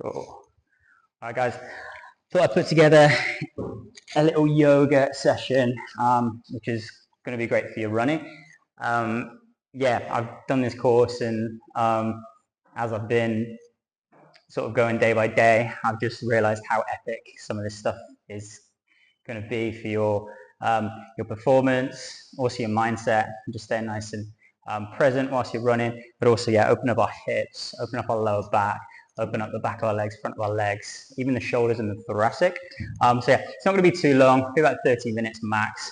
Cool. All right, guys. Thought I put together a little yoga session, which is going to be great for your running. Yeah, I've done this course, and as I've been sort of going day by day, I've just realized how epic some of this stuff is going to be for your performance, also your mindset, and just staying nice and present whilst you're running, but also, yeah, open up our hips, open up our lower back, open up the back of our legs, front of our legs, even the shoulders and the thoracic. So yeah, it's not going to be too long, be about 30 minutes max.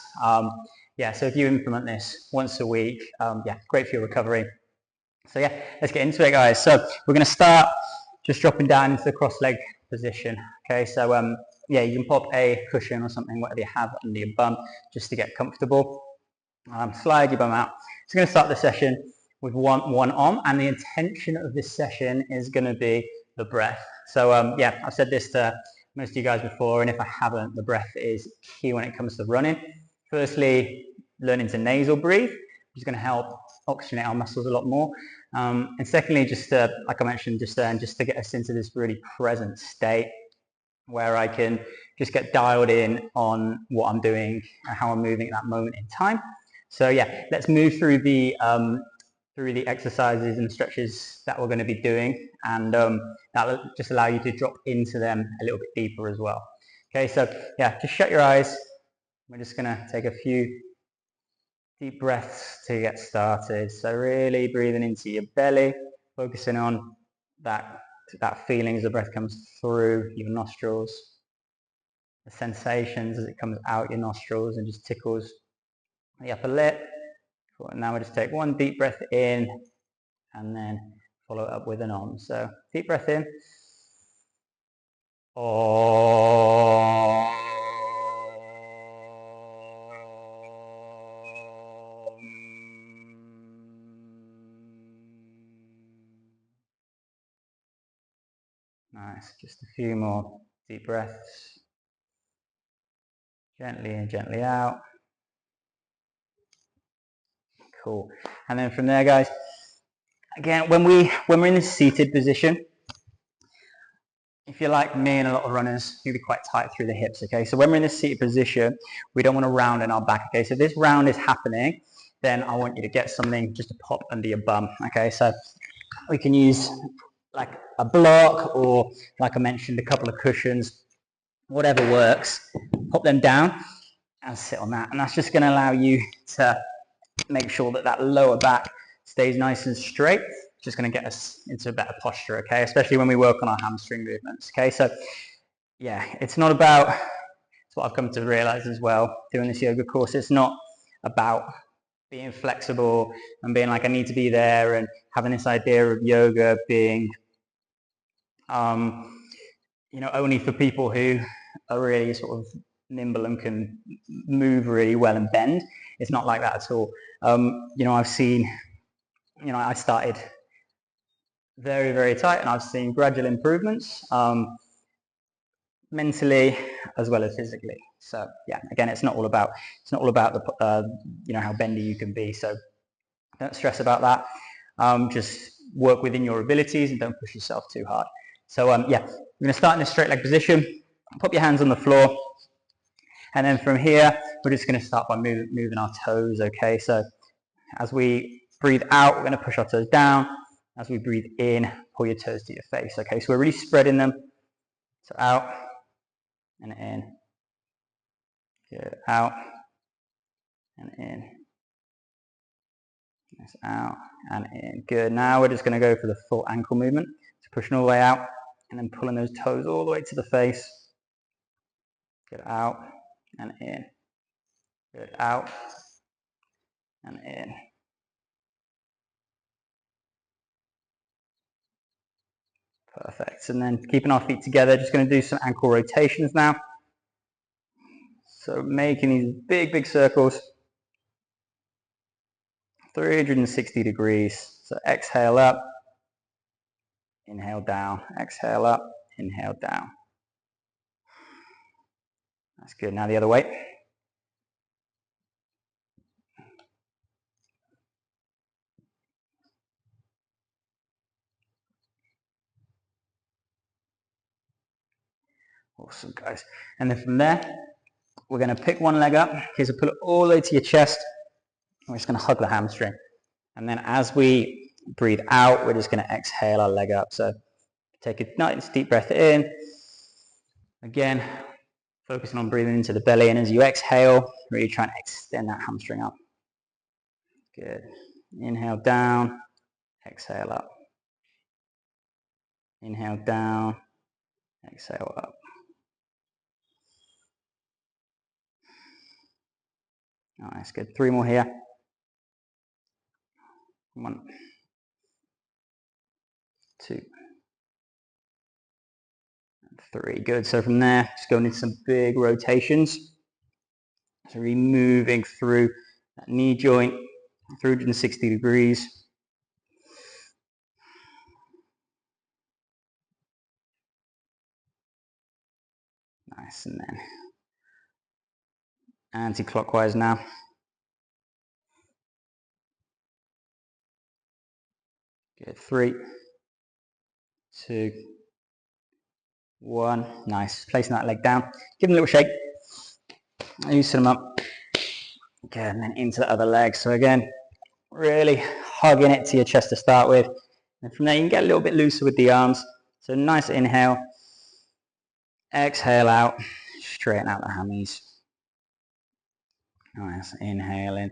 Yeah, so if you implement this once a week, yeah, great for your recovery. So yeah, let's get into it, guys. So we're going to start just dropping down into the cross leg position. Okay, so yeah, you can pop a cushion or something, whatever you have under your bum, just to get comfortable. Slide your bum out. So we're going to start the session with one arm, and the intention of this session is going to be the breath. So yeah, I've said this to most of you guys before, and if I haven't, the breath is key when it comes to running. Firstly, learning to nasal breathe, which is going to help oxygenate our muscles a lot more. And secondly, just like I mentioned just then, just to get us into this really present state where I can just get dialed in on what I'm doing and how I'm moving at that moment in time. So yeah, let's move through the exercises and stretches that we're going to be doing, and that'll just allow you to drop into them a little bit deeper as well. Okay, so yeah, just shut your eyes. We're just going to take a few deep breaths to get started. So really breathing into your belly, focusing on that feeling as the breath comes through your nostrils, the sensations as it comes out your nostrils and just tickles the upper lip. Cool. And now we just take one deep breath in and then follow it up with an om. So deep breath in. Om. Nice. Just a few more deep breaths. Gently in, gently out. Cool. And then from there, guys, again, when we're in this seated position, if you're like me and a lot of runners, you'll be quite tight through the hips, okay? So when we're in this seated position, we don't want to round in our back, okay? So if this round is happening, then I want you to get something just to pop under your bum, okay? So we can use like a block, or like I mentioned, a couple of cushions, whatever works. Pop them down and sit on that. And that's just going to allow you to make sure that that lower back stays nice and straight. Just going to get us into a better posture, okay? Especially when we work on our hamstring movements, okay? So yeah, it's not about, it's what I've come to realize as well doing this yoga course, it's not about being flexible and being like I need to be there, and having this idea of yoga being you know, only for people who are really sort of nimble and can move really well and bend. It's not like that at all. You know, I've seen, you know, I started very, very tight, and I've seen gradual improvements, mentally as well as physically. So yeah, again, it's not all about the you know, how bendy you can be. So don't stress about that. Just work within your abilities and don't push yourself too hard. So yeah, we're going to start in a straight leg position. Pop your hands on the floor, and then from here we're just going to start by moving our toes. Okay, so as we breathe out, we're going to push our toes down. As we breathe in, pull your toes to your face. Okay, so we're really spreading them. So out and in. Good. Out and in. That's out and in. Good. Now we're just going to go for the full ankle movement. So pushing all the way out and then pulling those toes all the way to the face. Good. Out and in. Good. Out and in. Perfect. And then keeping our feet together, just going to do some ankle rotations now. So making these big, big circles. 360 degrees. So exhale up, inhale down, exhale up, inhale down. That's good. Now the other way. Awesome, guys. And then from there, we're going to pick one leg up. Okay, so pull it all the way to your chest. We're just going to hug the hamstring. And then as we breathe out, we're just going to exhale our leg up. So take a nice deep breath in. Again, focusing on breathing into the belly. And as you exhale, really try and extend that hamstring up. Good. Inhale down, exhale up. Inhale down, exhale up. Nice, good. 3 more here. 1, 2, 3. Good. So from there, just going into some big rotations. So really moving through that knee joint, 360 degrees. Nice. And then anti-clockwise now. Good. 3, 2, 1. Nice. Placing that leg down. Give them a little shake. Loosen them up. Good. And then into the other leg. So again, really hugging it to your chest to start with. And from there, you can get a little bit looser with the arms. So nice inhale. Exhale out. Straighten out the hammies. Nice. Inhale in.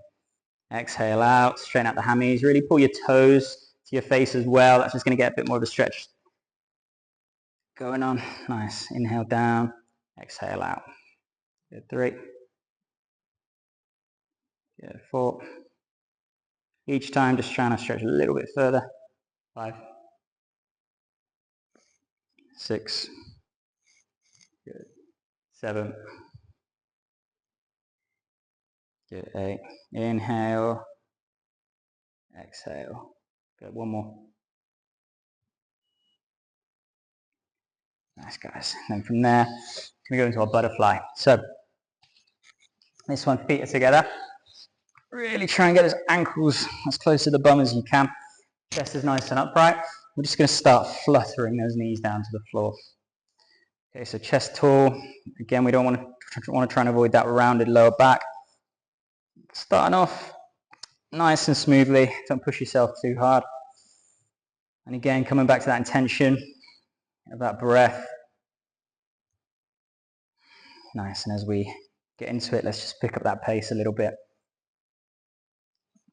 Exhale out. Straighten out the hammies. Really pull your toes to your face as well. That's just going to get a bit more of a stretch going on. Nice. Inhale down. Exhale out. Good. 3. Good. 4. Each time just trying to stretch a little bit further. 5. 6. Good. 7. Good. 8. Inhale. Exhale. Good. 1 more. Nice, guys. And then from there, we go into our butterfly. So this one, feet are together. Really try and get those ankles as close to the bum as you can. Chest is nice and upright. We're just going to start fluttering those knees down to the floor. Okay, so chest tall. Again, we don't want to try and avoid that rounded lower back. Starting off nice and smoothly. Don't push yourself too hard. And again, coming back to that intention of that breath. Nice, and as we get into it, let's just pick up that pace a little bit.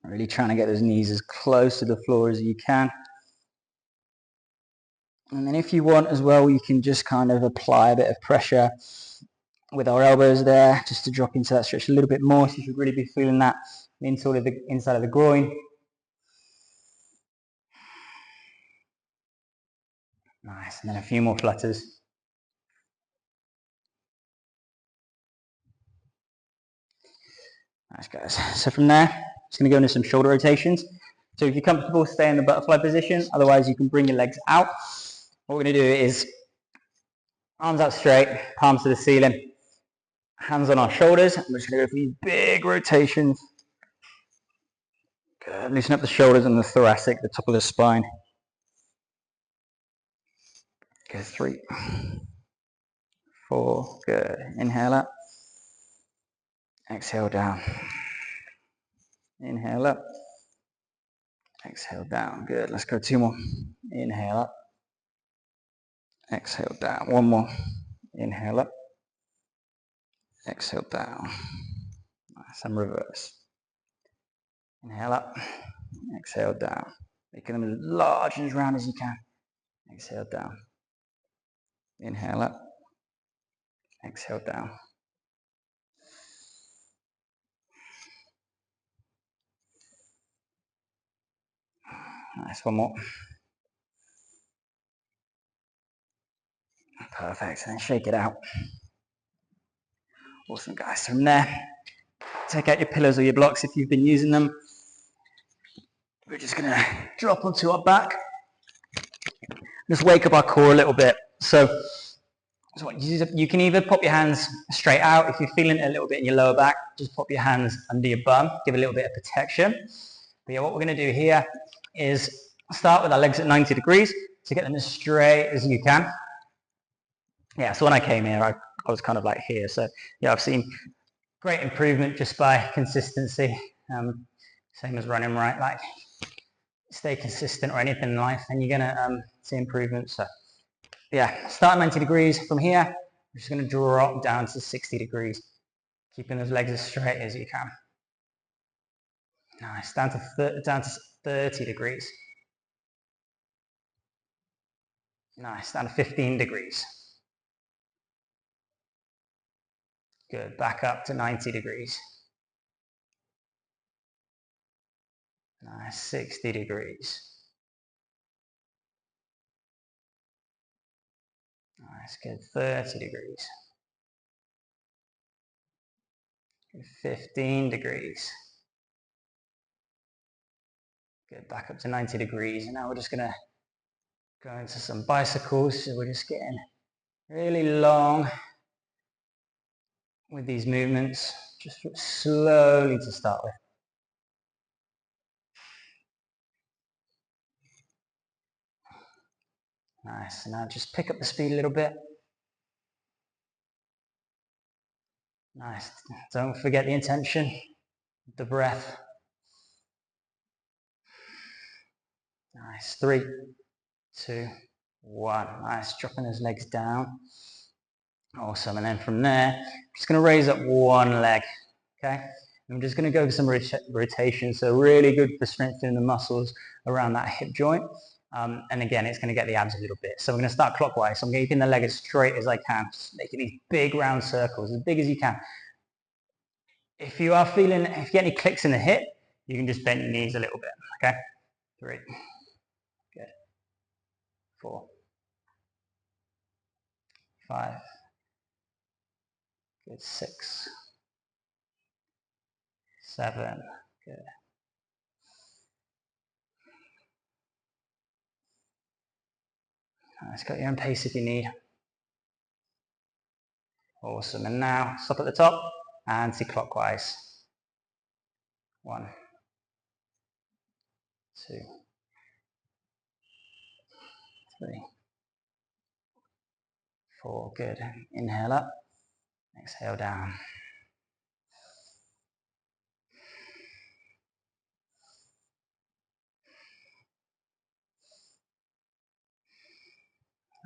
Really trying to get those knees as close to the floor as you can. And then if you want as well, you can just kind of apply a bit of pressure with our elbows there, just to drop into that stretch a little bit more. So you should really be feeling that inside of the groin. Nice, and then a few more flutters. Nice, guys. So from there, just going to go into some shoulder rotations. So if you're comfortable, stay in the butterfly position. Otherwise, you can bring your legs out. What we're going to do is arms out straight, palms to the ceiling, hands on our shoulders. We're just going to go for these big rotations. Good. Loosen up the shoulders and the thoracic, the top of the spine. Good. 3, 4. Good. Inhale up. Exhale down. Inhale up. Exhale down. Good. Let's go 2 more. Inhale up. Exhale down. 1 more. Inhale up. Exhale down. Nice. And reverse. Inhale up. Exhale down. Making them as large and as round as you can. Exhale down. Inhale up. Exhale down. Nice. 1 more. Perfect. And then shake it out. Awesome, guys. From there, take out your pillows or your blocks if you've been using them. We're just going to drop onto our back. Just wake up our core a little bit. So you can either pop your hands straight out. If you're feeling it a little bit in your lower back, just pop your hands under your bum. Give a little bit of protection. But yeah, what we're going to do here is start with our legs at 90 degrees to get them as straight as you can. yeah, so when I came here, I was kind of like here. So yeah, I've seen great improvement just by consistency. Same as running, right? Like stay consistent or anything in life and you're gonna see improvement. So yeah, start at 90 degrees. From here, we're just gonna drop down to 60 degrees, keeping those legs as straight as you can. Nice, down to 30 degrees. Nice, down to 15 degrees. Good, back up to 90 degrees. Nice, 60 degrees. Nice, good, 30 degrees. Good, 15 degrees. Good, back up to 90 degrees. And now we're just gonna go into some bicycles. So we're just getting really long with these movements, just slowly to start with. Nice, and now just pick up the speed a little bit. Nice, don't forget the intention, the breath. Nice, 3, 2, 1. Nice, dropping those legs down. Awesome, and then from there, I'm just gonna raise up one leg, okay? I'm just gonna go for some rotation, so really good for strengthening the muscles around that hip joint. And again, it's going to get the abs a little bit. So we're going to start clockwise. So I'm keeping the leg as straight as I can, just making these big round circles, as big as you can. If you get any clicks in the hip, you can just bend your knees a little bit, okay? 3, good, 4, 5, good, 6, 7, good. Nice, got your own pace if you need. Awesome, and now stop at the top, anti-clockwise. 1, 2, 3, 4, good. Inhale up, exhale down.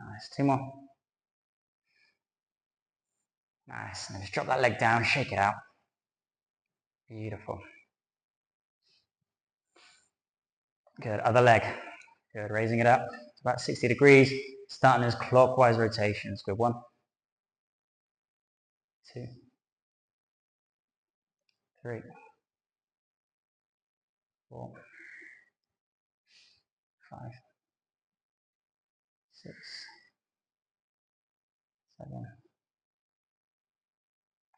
Nice, 2 more. Nice, and just drop that leg down, shake it out. Beautiful. Good, other leg. Good, raising it up to about 60 degrees, starting as clockwise rotations. Good, 1, 2, 3, 4, 5, 6, 7,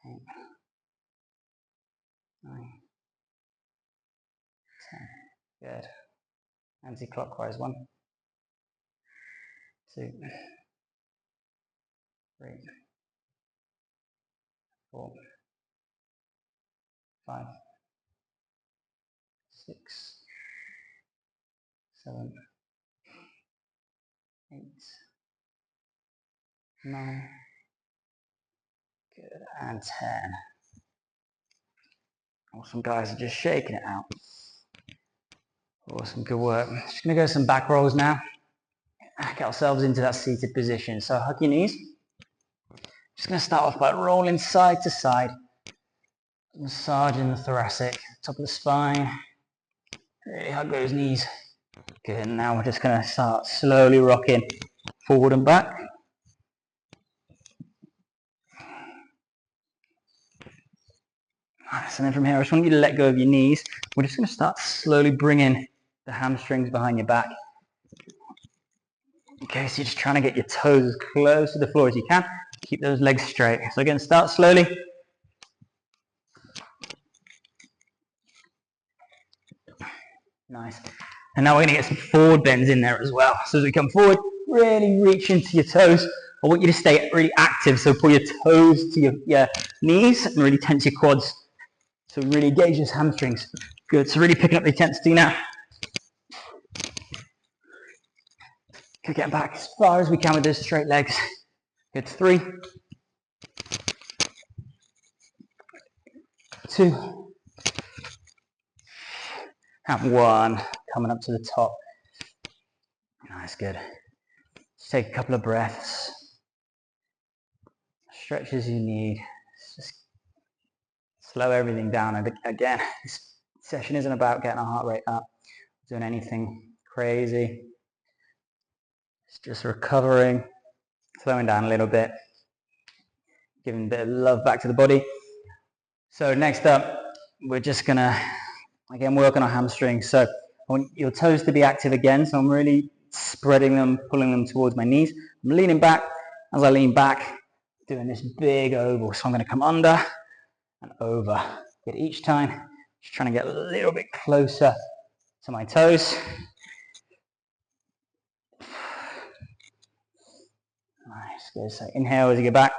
8, 9, 10. Good. Anti-clockwise. 1, 2, 3, 4, 5, 6, 7, 8, 9. Good. And 10. Awesome, guys. Are just shaking it out. Awesome, good work. Just going to go some back rolls now. Get ourselves into that seated position. So hug your knees. Just going to start off by rolling side to side. Massaging the thoracic, top of the spine. Really hug those knees. Good, now we're just going to start slowly rocking forward and back. Nice, and then from here I just want you to let go of your knees. We're just going to start slowly bringing the hamstrings behind your back. Okay, so you're just trying to get your toes as close to the floor as you can. Keep those legs straight. So again, start slowly. Nice. And now we're going to get some forward bends in there as well. So as we come forward, really reach into your toes. I want you to stay really active. So pull your toes to your knees and really tense your quads. So really engage those hamstrings. Good. So really picking up the intensity now. Get back as far as we can with those straight legs. Good. 3, 2, and 1. Coming up to the top. Nice, good. Just take a couple of breaths. Stretch as you need. Just slow everything down. And again, this session isn't about getting our heart rate up, doing anything crazy. It's just recovering, slowing down a little bit, giving a bit of love back to the body. So next up, we're just gonna, again, work on our hamstrings. So I want your toes to be active again. So I'm really spreading them, pulling them towards my knees. I'm leaning back. As I lean back, doing this big oval. So I'm gonna come under and over. Good. Each time, just trying to get a little bit closer to my toes. Nice, good. So inhale as you get back.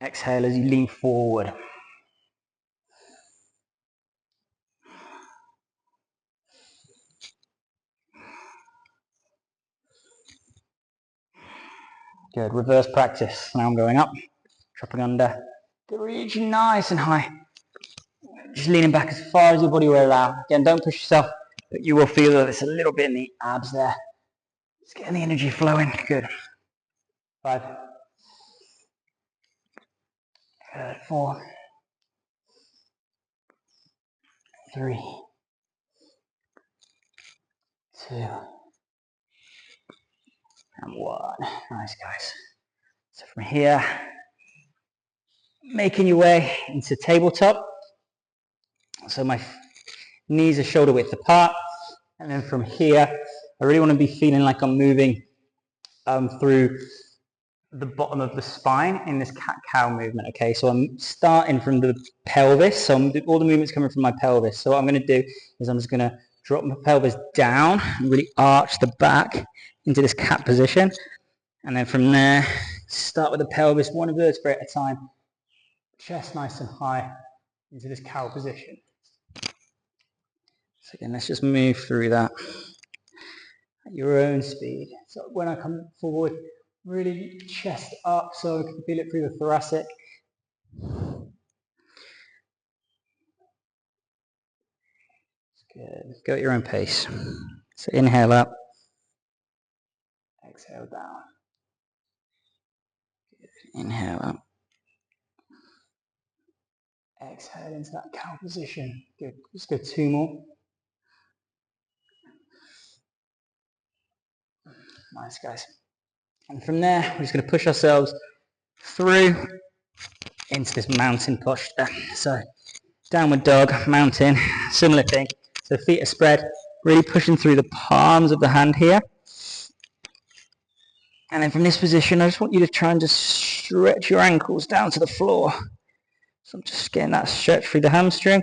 Exhale as you lean forward. Good. Reverse practice. Now I'm going up, dropping under. Good. Reach nice and high. Just leaning back as far as your body will allow. Again, don't push yourself, but you will feel that it's a little bit in the abs there. Just getting the energy flowing. Good. 5. Good. 4. 3. 2. And 1. Nice, guys. So from here, making your way into tabletop. So my knees are shoulder width apart. And then from here, I really want to be feeling like I'm moving through the bottom of the spine in this cat-cow movement. Okay, so I'm starting from the pelvis. So all the movement's coming from my pelvis. So what I'm going to do is I'm just going to drop my pelvis down and really arch the back into this cat position. And then from there, start with the pelvis, one vertebrae at a time. Chest nice and high into this cow position. So again, let's just move through that at your own speed. So when I come forward, really chest up so I can feel it through the thoracic. Good. Go at your own pace. So inhale up, exhale down. Good. Inhale up. Exhale into that cow position. Good. Just go 2 more. Nice, guys. And from there, we're just going to push ourselves through into this mountain posture. So downward dog, mountain, similar thing. So feet are spread, really pushing through the palms of the hand here. And then from this position, I just want you to try and just stretch your ankles down to the floor. So I'm just getting that stretch through the hamstring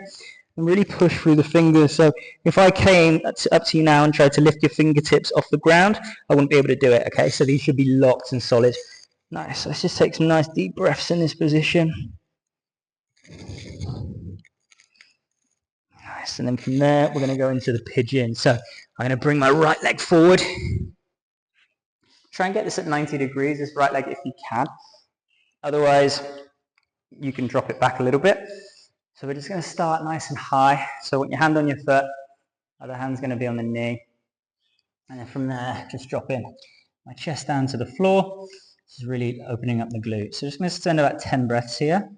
and really push through the fingers. So if I came up to you now and tried to lift your fingertips off the ground, I wouldn't be able to do it, okay? So these should be locked and solid. Nice. Let's just take some nice deep breaths in this position. Nice. And then from there, we're going to go into the pigeon. So I'm going to bring my right leg forward. Try and get this at 90 degrees, this right leg if you can. Otherwise, you can drop it back a little bit. So we're just going to start nice and high. So want your hand on your foot, other hand's going to be on the knee. And then from there, just drop in my chest down to the floor. This is really opening up the glutes. So just going to spend about 10 breaths here.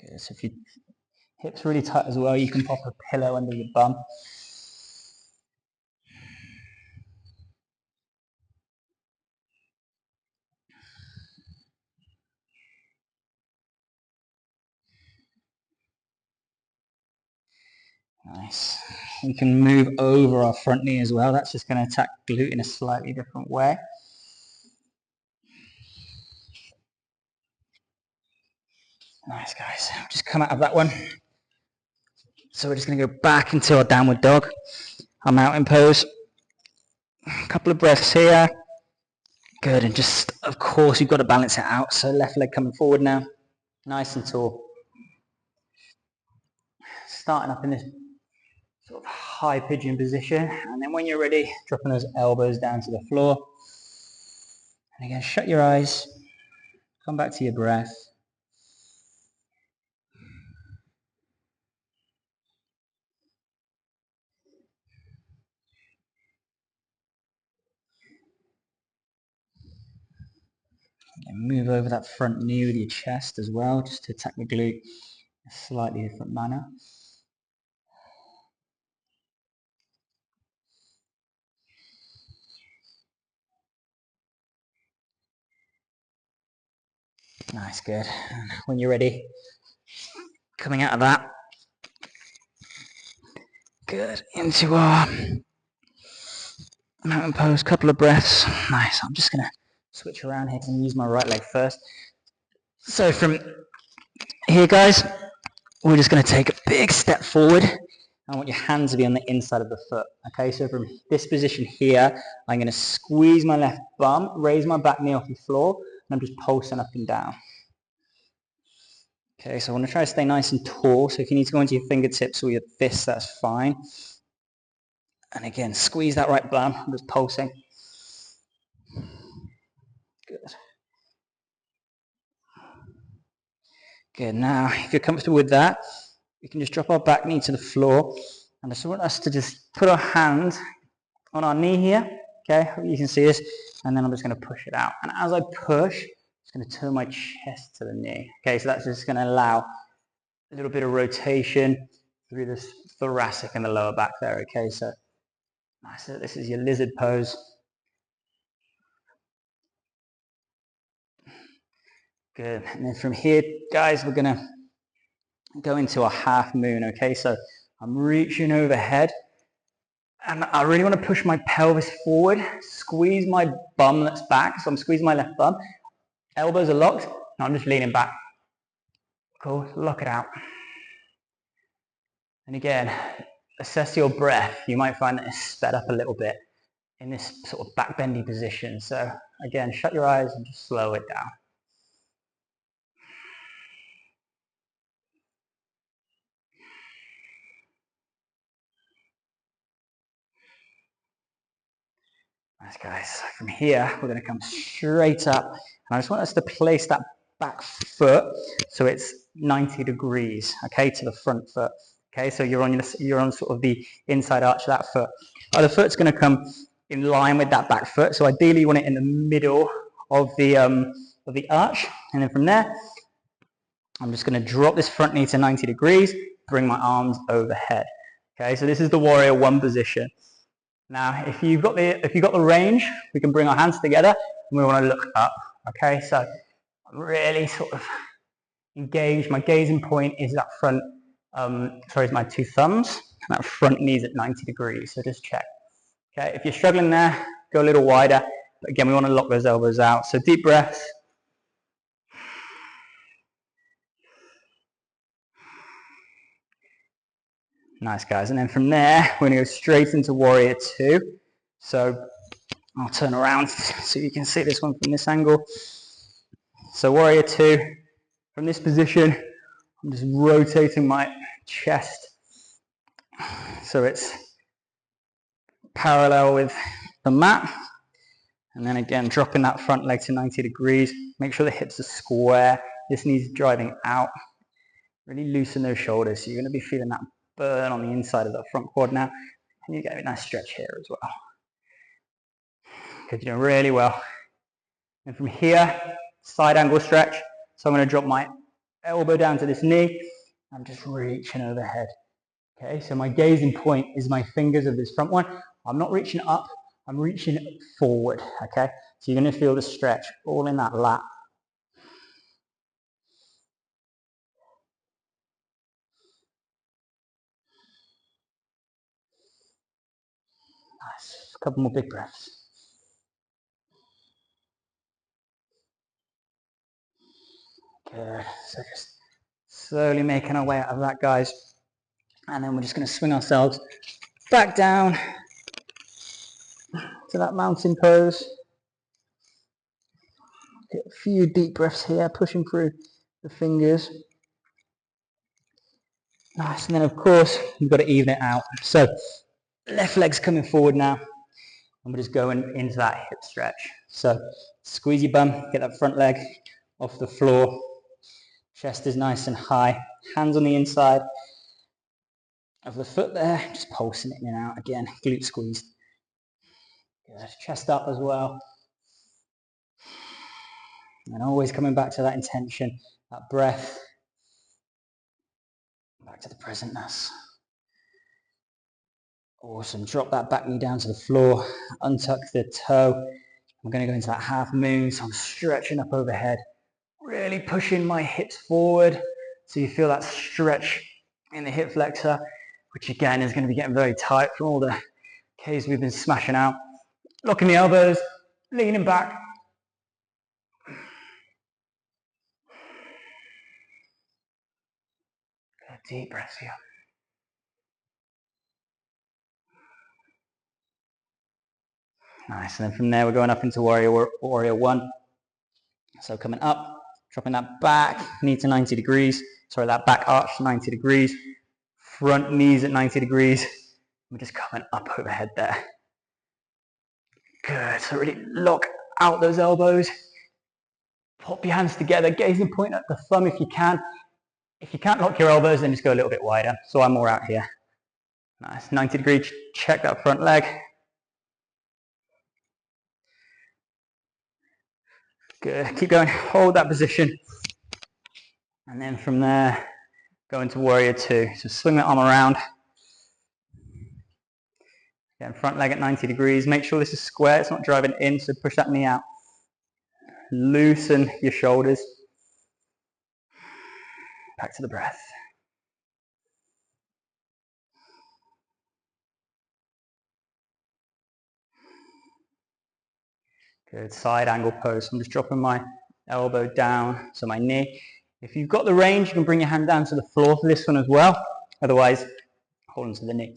Good. So if your hips really tight as well, you can pop a pillow under your bum. Nice. We can move over our front knee as well. That's just going to attack glute in a slightly different way. Nice, guys. Just come out of that one. So we're just going to go back into our downward dog, our mountain pose. A couple of breaths here. Good. And just, of course, you've got to balance it out. So left leg coming forward now. Nice and tall. Starting up in this sort of high pigeon position. And then when you're ready, dropping those elbows down to the floor. And again, shut your eyes, come back to your breath. And move over that front knee with your chest as well, just to attack the glute in a slightly different manner. Nice, good. And when you're ready, coming out of that, good, into our mountain pose, couple of breaths. Nice, I'm just going to switch around here and use my right leg first. So from here, guys, we're just going to take a big step forward. I want your hands to be on the inside of the foot. Okay, so from this position here, I'm going to squeeze my left bum, raise my back knee off the floor, and I'm just pulsing up and down. Okay, so I want to try to stay nice and tall. So if you need to go into your fingertips or your fists, that's fine. And again, squeeze that right bum. I'm just pulsing. Good. Good. Now, if you're comfortable with that, we can just drop our back knee to the floor. And I just want us to just put our hand on our knee here. Okay, hope you can see this. And then I'm just going to push it out. And as I push, I'm going to turn my chest to the knee. Okay, so that's just going to allow a little bit of rotation through this thoracic and the lower back there. Okay, so nice. So this is your lizard pose. Good. And then from here, guys, we're going to go into a half moon. Okay, so I'm reaching overhead. And I really want to push my pelvis forward, squeeze my bum that's back. So I'm squeezing my left bum. Elbows are locked. And I'm just leaning back. Cool. Lock it out. And again, assess your breath. You might find that it's sped up a little bit in this sort of back bendy position. So again, shut your eyes and just slow it down. Nice, guys. From here, we're going to come straight up. And I just want us to place that back foot so it's 90 degrees, okay, to the front foot. Okay, so you're on sort of the inside arch of that foot. Other foot's going to come in line with that back foot. So ideally, you want it in the middle of the arch. And then from there, I'm just going to drop this front knee to 90 degrees, bring my arms overhead. Okay, so this is the warrior one position. Now, if you've got the range, we can bring our hands together and we want to look up. Okay, so I'm really sort of engaged. My gazing point is that front, is my two thumbs, and that front knee's at 90 degrees. So just check. Okay, if you're struggling there, go a little wider. But again, we want to lock those elbows out. So deep breaths. Nice, guys. And then from there, we're going to go straight into warrior two. So I'll turn around so you can see this one from this angle. So warrior two, from this position, I'm just rotating my chest so it's parallel with the mat. And then again, dropping that front leg to 90 degrees. Make sure the hips are square. This knee's driving out. Really loosen those shoulders. So you're going to be feeling that burn on the inside of the front quad now. And you get a nice stretch here as well. Good, you're doing really well. And from here, side angle stretch. So I'm going to drop my elbow down to this knee. I'm just reaching overhead. Okay, so my gazing point is my fingers of this front one. I'm not reaching up, I'm reaching forward. Okay, so you're going to feel the stretch all in that lat. Nice. A couple more big breaths. Good. So just slowly making our way out of that, guys. And then we're just going to swing ourselves back down to that mountain pose. Get a few deep breaths here, pushing through the fingers. Nice. And then, of course, you've got to even it out. So Left leg's coming forward now. And we're just going into that hip stretch. So squeeze your bum, get that front leg off the floor. Chest is nice and high. Hands on the inside of the foot there. Just pulsing it in and out again. Glute squeeze. Good. Chest up as well. And always coming back to that intention, that breath. Back to the presentness. Awesome. Drop that back knee down to the floor. Untuck the toe. I'm going to go into that half moon. So I'm stretching up overhead. Really pushing my hips forward. So you feel that stretch in the hip flexor, which again is going to be getting very tight from all the Ks we've been smashing out. Locking the elbows, leaning back. Deep breaths here. Nice, and then from there we're going up into warrior one. So coming up, dropping that back knee to 90 degrees. Sorry, that back arch 90 degrees. Front knees at 90 degrees. We're just coming up overhead there. Good, so really lock out those elbows. Pop your hands together, gazing point at the thumb if you can. If you can't lock your elbows, then just go a little bit wider. So I'm more out here. Nice, 90 degrees, check that front leg. Good, keep going, hold that position. And then from there, go into warrior two. So swing that arm around. Again, front leg at 90 degrees. Make sure this is square, it's not driving in, so push that knee out. Loosen your shoulders. Back to the breath. Good, side angle pose. I'm just dropping my elbow down to my knee. If you've got the range, you can bring your hand down to the floor for this one as well. Otherwise, hold on to the knee.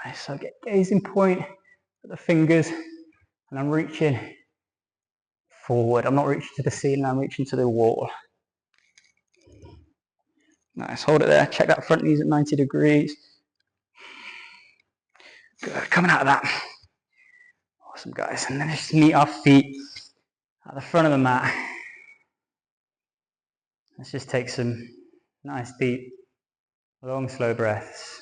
Nice, so get gazing point at the fingers, and I'm reaching forward. I'm not reaching to the ceiling, I'm reaching to the wall. Nice, hold it there. Check that front knees at 90 degrees. Good, coming out of that. Awesome, guys. And then just meet our feet at the front of the mat. Let's just take some nice, deep, long, slow breaths.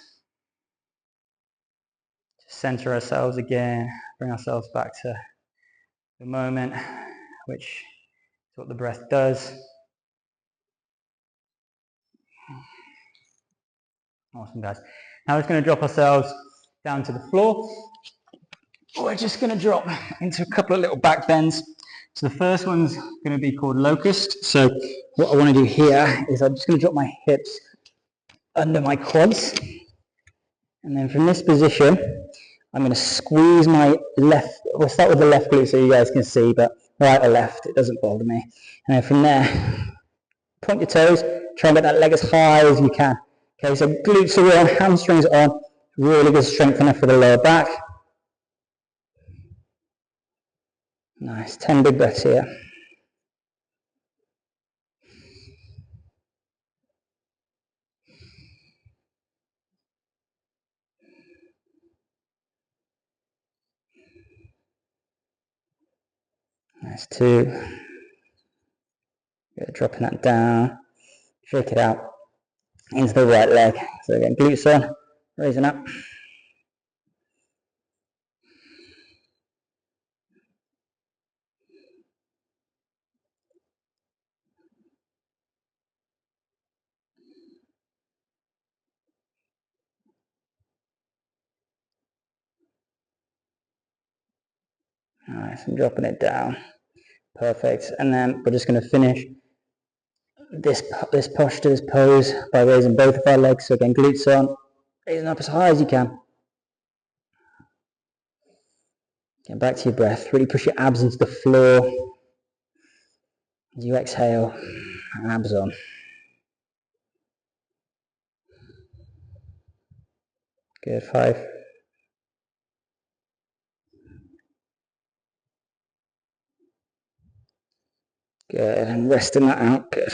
Just center ourselves again. Bring ourselves back to the moment, which is what the breath does. Awesome, guys. Now we're just going to drop ourselves down to the floor. We're just going to drop into a couple of little back bends. So the first one's going to be called locust. So what I want to do here is I'm just going to drop my hips under my quads. And then from this position, I'm going to squeeze my left, we'll start with the left glute so you guys can see, but right or left, it doesn't bother me. And then from there, point your toes, try and get that leg as high as you can. Okay, so glutes are on, hamstrings are on, really good strengthener for the lower back. Nice, 10 big breaths here. Nice, 2. Good, dropping that down, shake it out into the right leg. So again, glutes on, raising up. Nice, I'm dropping it down. Perfect. And then we're just going to finish this posture, this pose, by raising both of our legs. So again, glutes on, raising up as high as you can. Get back to your breath. Really push your abs into the floor. As you exhale, abs on. Good, 5. Good, and resting that out, good.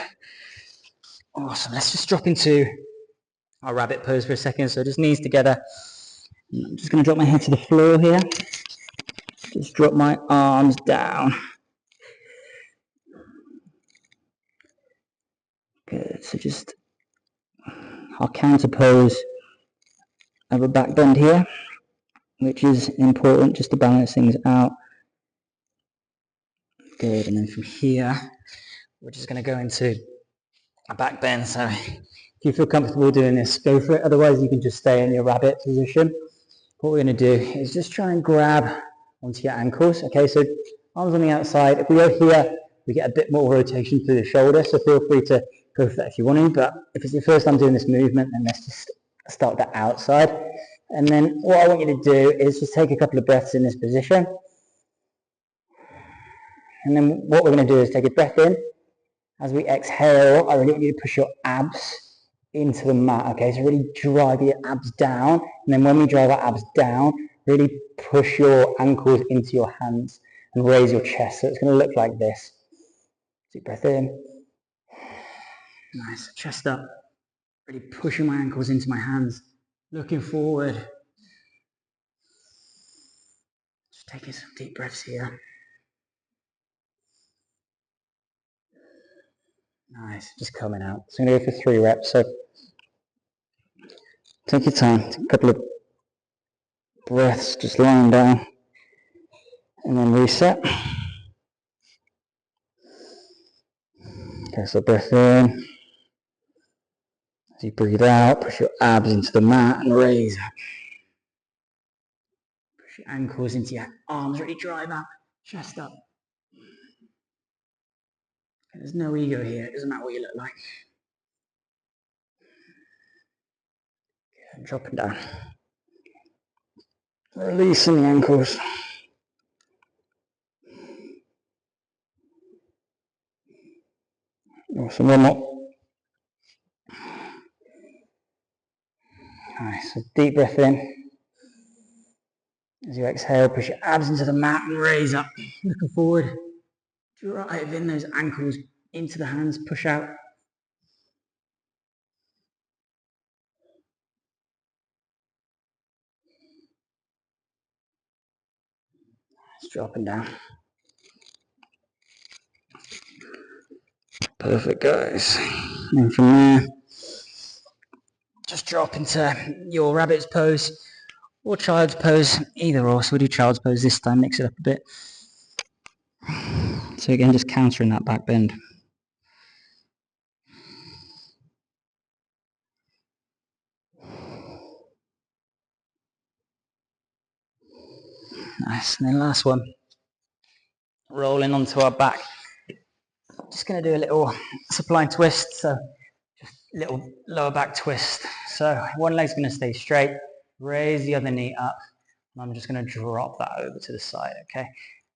Awesome. Let's just drop into our rabbit pose for a second. So just knees together. I'm just going to drop my head to the floor here. Just drop my arms down. Good. So just our counter pose. I have a back bend here, which is important just to balance things out. Good. And then from here, we're just going to go into a back bend. So if you feel comfortable doing this, go for it. Otherwise, you can just stay in your rabbit position. What we're going to do is just try and grab onto your ankles. Okay, so arms on the outside. If we go here, we get a bit more rotation through the shoulder, so feel free to go for that if you want to. But if it's your first time doing this movement, then let's just start that outside. And then what I want you to do is just take a couple of breaths in this position. And then what we're going to do is take a breath in. As we exhale, I really want you to push your abs into the mat. Okay, so really drive your abs down. And then when we drive our abs down, really push your ankles into your hands and raise your chest. So it's going to look like this. Deep breath in. Nice. Chest up. Really pushing my ankles into my hands. Looking forward. Just taking some deep breaths here. Nice. Just coming out. So I'm going to go for 3 reps. So take your time. Take a couple of breaths. Just lying down. And then reset. Okay, so breath in. As you breathe out, push your abs into the mat and raise up. Push your ankles into your arms, really drive up, chest up. There's no ego here, it doesn't matter what you look like. Good, dropping down. Releasing the ankles. Awesome, one more. Nice, so deep breath in. As you exhale, push your abs into the mat and raise up. Looking forward. Drive in those ankles into the hands, push out. Just dropping down. Perfect, guys. And from there, just drop into your rabbit's pose or child's pose, either or. So we'll do child's pose this time, mix it up a bit. So again, just countering that back bend. Nice, and then last one. Rolling onto our back. Just going to do a little supine twist, so just a little lower back twist. So one leg's going to stay straight, raise the other knee up, and I'm just going to drop that over to the side, okay?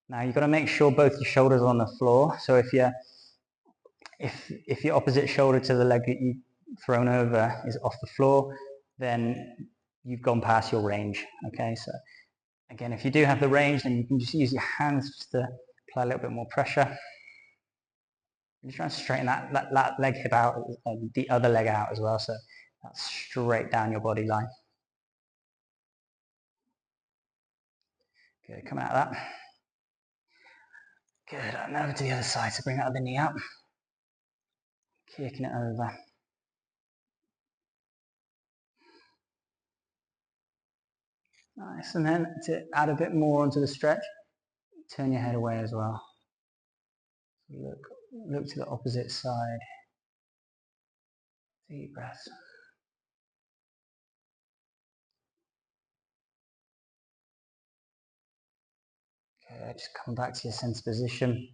Now you've got to make sure both your shoulders are on the floor, so if your opposite shoulder to the leg that you've thrown over is off the floor, then you've gone past your range, okay? So again, if you do have the range, then you can just use your hands just to apply a little bit more pressure. Just try and straighten that leg hip out and the other leg out as well, so that's straight down your body line. Good, coming out of that. Good, and over to the other side, so bring that other knee up. Kicking it over. Nice, and then to add a bit more onto the stretch, turn your head away as well. Look to the opposite side. Deep breaths. Good, just come back to your sense position.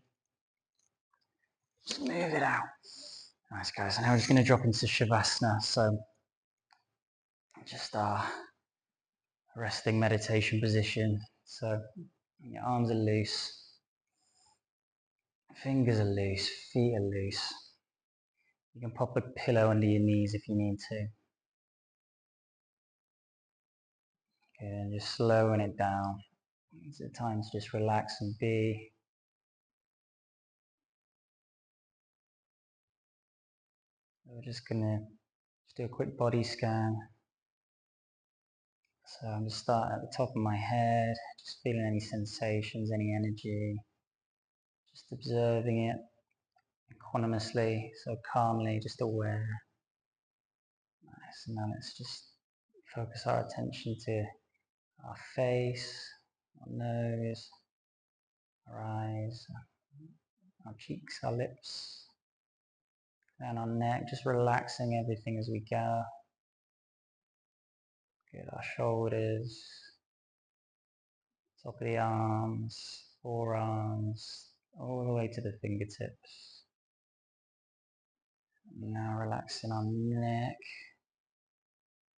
Just move it out. Nice, guys, and now we're just going to drop into Shavasana, so just our resting meditation position. So your arms are loose, fingers are loose, feet are loose. You can pop a pillow under your knees if you need to. Okay, and just slowing it down. It's a time to just relax and be. So we're just going to do a quick body scan. So I'm just starting at the top of my head, just feeling any sensations, any energy, just observing it equanimously, so calmly, just aware. Nice. And now let's just focus our attention to our face, our nose, our eyes, our cheeks, our lips, and our neck, just relaxing everything as we go. Good, our shoulders, top of the arms, forearms, all the way to the fingertips. Now relaxing our neck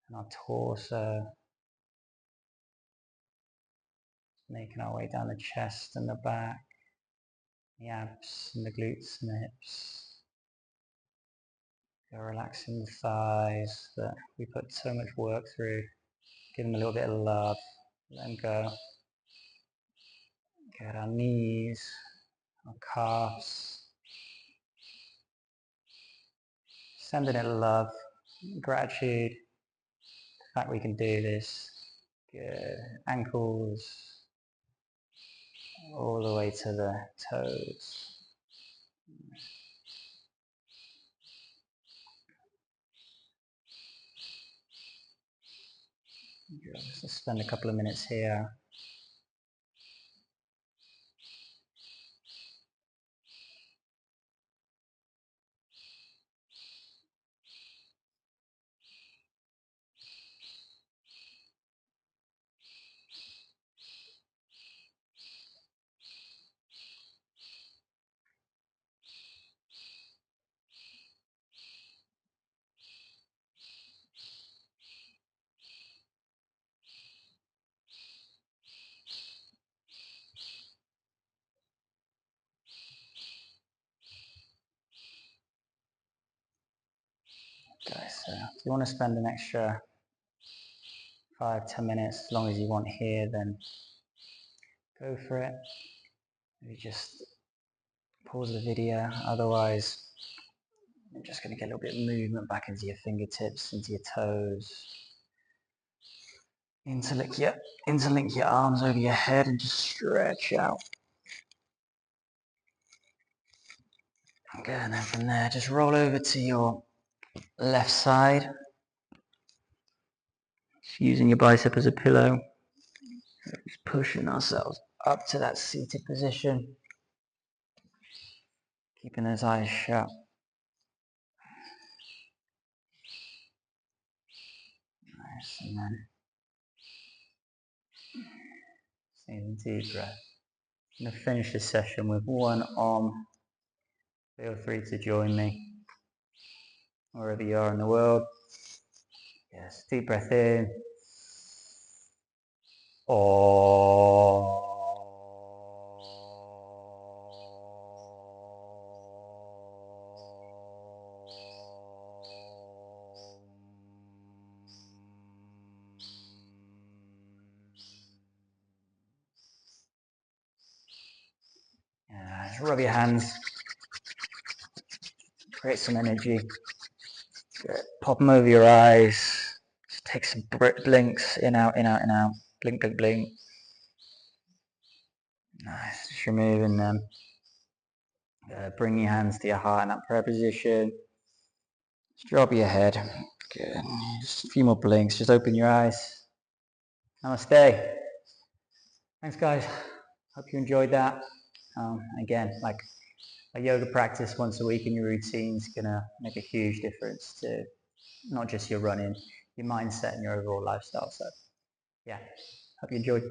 and our torso, making our way down the chest and the back, the abs and the glutes and the hips. Go relaxing the thighs that we put so much work through. Give them a little bit of love. Let them go. Get our knees, our calves. Sending it love, gratitude. The fact we can do this. Good. Ankles all the way to the toes. Good. Let's spend a couple of minutes here. Okay, so if you want to spend an extra 5-10 minutes, as long as you want here, then go for it. Maybe just pause the video, otherwise you're just going to get a little bit of movement back into your fingertips, into your toes. Interlink your arms over your head and just stretch out. Okay, and then from there, just roll over to your left side. Just using your bicep as a pillow. Just pushing ourselves up to that seated position. Keeping those eyes shut. Nice, and then taking a deep breath. I'm going to finish this session with one arm. Feel free to join me wherever you are in the world. Yes, deep breath in. Om. Just rub your hands. Create some energy. Good. Pop them over your eyes. Just take some blinks. In, out, in, out, in, out. Blink, blink, blink. Nice. Just removing them. Bring your hands to your heart in that prayer position. Just drop your head. Good. Just a few more blinks. Just open your eyes. Namaste. Thanks, guys. Hope you enjoyed that. Again, like a yoga practice once a week in your routine is going to make a huge difference to not just your running, your mindset and your overall lifestyle. So yeah, hope you enjoyed.